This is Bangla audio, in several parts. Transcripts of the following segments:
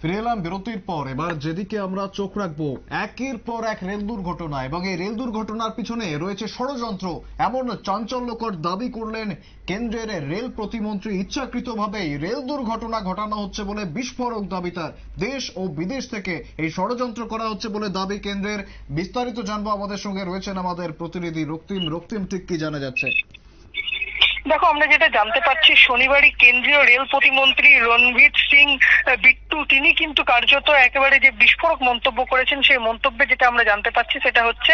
ফিরে এলাম বিরতির পর। এবার যেদিকে আমরা চোখ রাখবো, একের পর এক রেল দুর্ঘটনা, এবং এই রেল দুর্ঘটনার পিছনে রয়েছে ষড়যন্ত্র। এমন চাঞ্চল্যকর দাবি করলেন কেন্দ্রের রেল প্রতিমন্ত্রী। ইচ্ছাকৃতভাবেই রেল দুর্ঘটনা ঘটানো হচ্ছে বলে বিস্ফোরক দাবি তার। দেশ ও বিদেশ থেকে এই ষড়যন্ত্র করা হচ্ছে বলে দাবি কেন্দ্রের। বিস্তারিত জানবো, আমাদের সঙ্গে রয়েছেন আমাদের প্রতিনিধি রক্তিম। রক্তিম, ঠিক কি জানা যাচ্ছে? দেখো, আমরা যেটা জানতে পারছি, শনিবারই কেন্দ্রীয় রেল প্রতিমন্ত্রী রণবীর সিং বিট্টু তিনি কিন্তু কার্যত একেবারে যে বিস্ফোরক মন্তব্য করেছেন। সেই মন্তব্যে যেটা আমরা জানতে পারছি সেটা হচ্ছে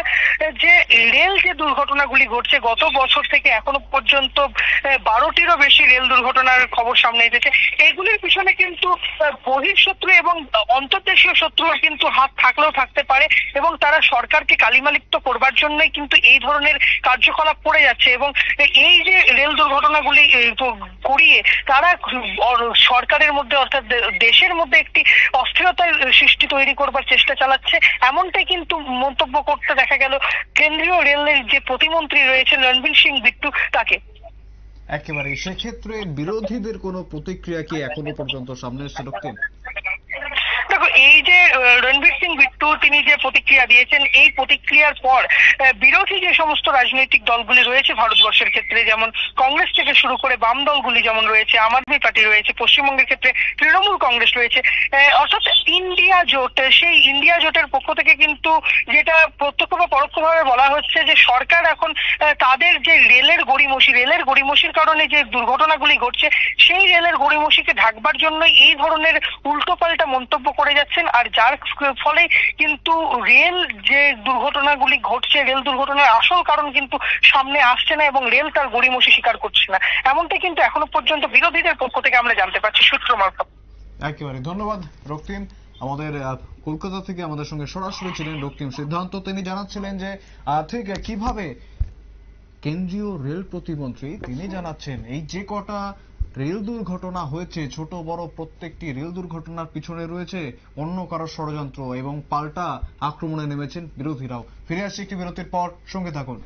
যে রেল যে দুর্ঘটনাগুলি ঘটছে গত বছর থেকে এখনো পর্যন্ত 12টিরও বেশি রেল দুর্ঘটনার খবর সামনে এসেছে। এইগুলির পিছনে কিন্তু বহিঃশত্রু এবং অন্তর্দেশীয় শত্রুর কিন্তু হাত থাকলেও থাকতে পারে, এবং তারা সরকারকে কালিমালিপ্ত করবার জন্যই কিন্তু এই ধরনের কার্যকলাপ করে যাচ্ছে। এবং এই যে রেল দুর্ঘটনাগুলি করিয়ে তারা সরকারের মধ্যে অর্থাৎ দেশের মধ্যে একটি অস্থিরতার সৃষ্টি তৈরি করবার চেষ্টা চালাচ্ছে, এমনটাই কিন্তু মন্তব্য করতে দেখা গেল কেন্দ্রীয় রেলের যে প্রতিমন্ত্রী রয়েছেন রণবীর সিং বিট্টু তাকে। একেবারে সেক্ষেত্রে বিরোধীদের কোনো প্রতিক্রিয়া কি এখনো পর্যন্ত সামনে এসেছে রক্তিম? দেখো, এই যে রণবীর সিং বিট্টু তিনি যে প্রতিক্রিয়া দিয়েছেন, এই প্রতিক্রিয়ার পর বিরোধী যে সমস্ত রাজনৈতিক দলগুলি রয়েছে ভারতবর্ষের ক্ষেত্রে, যেমন কংগ্রেস থেকে শুরু করে বাম দলগুলি যেমন রয়েছে, আম আদমি পার্টি রয়েছে, পশ্চিমবঙ্গের ক্ষেত্রে তৃণমূল কংগ্রেস রয়েছে, অর্থাৎ ইন্ডিয়া জোট, সেই ইন্ডিয়া জোটের পক্ষ থেকে কিন্তু যেটা প্রত্যক্ষ বা পরোক্ষভাবে বলা হচ্ছে যে সরকার এখন তাদের যে রেলের গড়িমসির কারণে যে দুর্ঘটনাগুলি ঘটছে, সেই রেলের গড়িমসিকে ঢাকবার জন্য এই ধরনের উল্টোপাল্টা মন্তব্য করে যাচ্ছেন। আর যার ফলে কিন্তু রেল যে দুর্ঘটনাগুলি ঘটছে, রেল দুর্ঘটনার আসল কারণ কিন্তু সামনে আসছে না, এবং রেল তার গড়িমসি স্বীকার করছে না, এমনটাই কিন্তু এখনো পর্যন্ত বিরোধীদের পক্ষ থেকে আমরা জানতে পারছি সূত্র মারফত। একেবারে ধন্যবাদ রক্তিম। আমাদের কলকাতা থেকে আমাদের সঙ্গে সরাসরি ছিলেন রক্তিম সিদ্ধান্ত। তিনি জানাচ্ছিলেন যে ঠিক কিভাবে কেন্দ্রীয় রেল প্রতিমন্ত্রী তিনি জানাচ্ছেন এই যে কটা রেল দুর্ঘটনা হয়েছে, ছোট বড় প্রত্যেকটি রেল দুর্ঘটনার পিছনে রয়েছে অন্য কারো ষড়যন্ত্র, এবং পাল্টা আক্রমণে নেমেছেন বিরোধীরাও। ফিরে আসছি একটি বিরতির পর, সঙ্গে থাকুন।